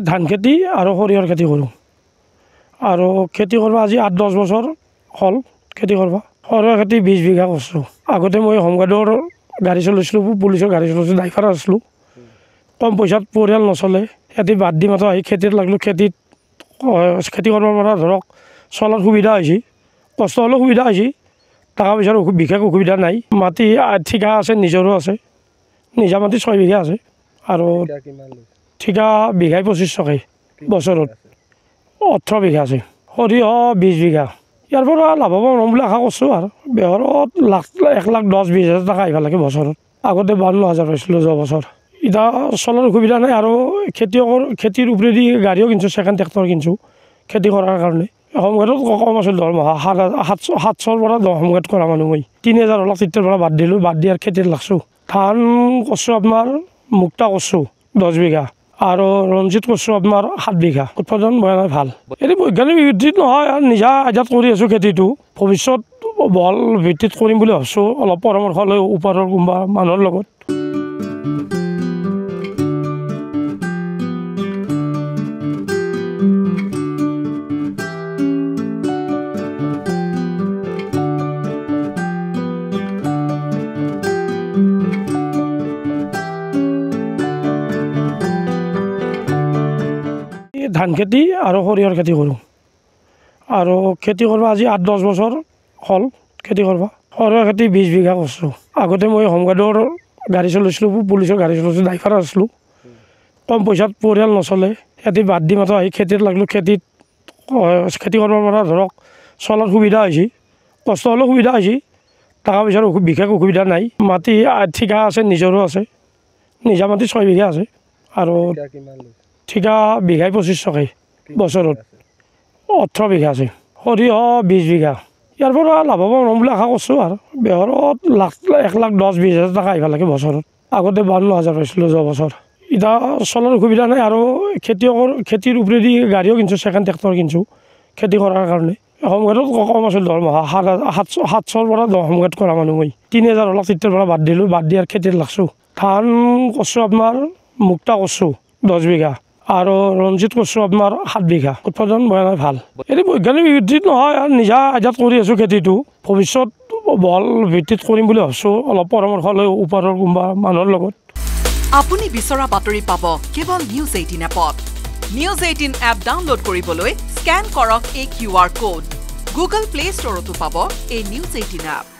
ধান খেতি আৰু সৰিয়হৰ খেতি কৰোঁ আৰু খেতি কৰিব আজি 8-10 বছৰ হ'ল খেতি কৰিব সৰিয়হ খেতি 20 বিঘা কৰিছোঁ আগতে মই হোমগাৰ্ডৰ গাড়ী চলাইছিলোঁ পুলিচৰ গাড়ী চলাইছিলোঁ ড্ৰাইভাৰ আছিলোঁ কম পইচাত পৰিয়াল নচলে খেতি বাদ দি মাত্ৰ আহি খেতিত লাগিলোঁ খেতি কৰিব পৰা ধৰক চলাৰ সুবিধা হৈছে কষ্ট হ'লেও সুবিধা হৈছে টকা পইচাৰ বিশেষ অসুবিধা নাই মাটি ঠিকা আছে নিজৰো আছে নিজা মাটি 6 বিঘা আছে আৰু ঠিকা বিঘাই 2500কৈ বছৰত 18 বিঘা আছে সৰিয়হ 20 বিঘা ইয়াৰ পৰা লাভৱান হ'ম বুলি আশা কৰিছোঁ আৰু বেহৰত 1,10,20,000 টকা আহিব লাগে বছৰত আগতে 52,000 পাইছিলোঁ যোৱা বছৰ এতিয়া চলাৰ সুবিধা নাই আৰু খেতিৰ ওপৰেদি গাড়ীও কিনিছোঁ ছেকেণ্ড ট্ৰেক্টৰ কিনিছোঁ খেতি কৰাৰ কাৰণে হোমগাৰ্ডত কম আছিল দৰমহা 700ৰ পৰা হোমগাৰ্ড কৰা মানুহ মই 3,000 অলপ তেতিয়াৰ পৰা বাদ দিলোঁ বাদ দিয়াৰ খেতিত লাগছোঁ ধান কৰিছোঁ আপোনাৰ মুক্তা কৰিছোঁ 10 বিঘা আৰু ৰঞ্জিত কৰিছোঁ আপোনাৰ 7 বিঘা উৎপাদন ভাল এইটো বৈজ্ঞানিক ভিত্তিত নহয় আৰু নিজা আজাদ কৰি আছোঁ খেতিটো ভৱিষ্যত বল ভিত্তিত কৰিম বুলি ভাবিছোঁ অলপ পৰামৰ্শ লৈ ওপৰৰ কোনোবা মানুহৰ লগত ধান খেতি আৰু সৰিয়হৰ খেতি কৰোঁ আৰু খেতি কৰিব আজি 8-10 বছৰ হ'ল খেতি কৰিব সৰিয়হ খেতি 20 বিঘা কৰিছোঁ আগতে মই হোমগাৰ্ডৰ গাড়ী চলাইছিলোঁ পুলিচৰ গাড়ী চলাইছিলোঁ ড্ৰাইভাৰ আছিলোঁ কম পইচাত পৰিয়াল নচলে খেতি বাদ দি মাত্ৰ আহি খেতিত লাগিলোঁ খেতি কৰিব পৰা ধৰক চলাৰ সুবিধা হৈছে কষ্ট হ'লেও সুবিধা হৈছে টকা পইচাৰ বিশেষ অসুবিধা নাই মাটি ঠিকা আছে নিজৰো আছে নিজা মাটি 6 বিঘা আছে আৰু ঠিকা বিঘাই 2500কৈ বছৰত 18 বিঘা আছে সৰিয়হ 20 বিঘা ইয়াৰ পৰা লাভৱান হ'ম বুলি আশা কৰিছোঁ আৰু বেহৰত 1,10,20,000 টকা আহিব লাগে বছৰত আগতে 52,000 পাইছিলোঁ যোৱা বছৰ এতিয়া চলাৰ সুবিধা নাই আৰু খেতিৰ ওপৰেদি গাড়ীও কিনিছোঁ ছেকেণ্ড ট্ৰেক্টৰ কিনিছোঁ খেতি কৰাৰ কাৰণে হোমগাৰ্ডত কম আছিল দৰমহা 700ৰ পৰা হোমগাৰ্ড কৰা মানুহ মই 3,000 অলপ তেতিয়াৰ পৰা বাদ দিলোঁ বাদ দিয়াৰ খেতিত লাগছোঁ ধান কৰিছোঁ আপোনাৰ মুক্তা কৰিছোঁ 10 বিঘা আৰু ৰঞ্জিত কৰিছোঁ আপোনাৰ 7 বিঘা উৎপাদন ভাল এইটো বৈজ্ঞানিক ভিত্তিত নহয় আৰু নিজা আজাদ কৰি আছোঁ খেতিটো ভৱিষ্যত বল ভিত্তিত কৰিম বুলি ভাবিছোঁ অলপ পৰামৰ্শ লৈ ওপৰৰ কোনোবা মানুহৰ লগত আপুনি বিচৰা বাতৰি পাব কেৱল নিউজ 18 এপত নিউজ 18 এপ ডাউনলোড কৰিবলৈ স্ক্যান কৰক এই QR কোড গুগল প্লে ষ্টৰতো পাব এই নিউজ 18 এপ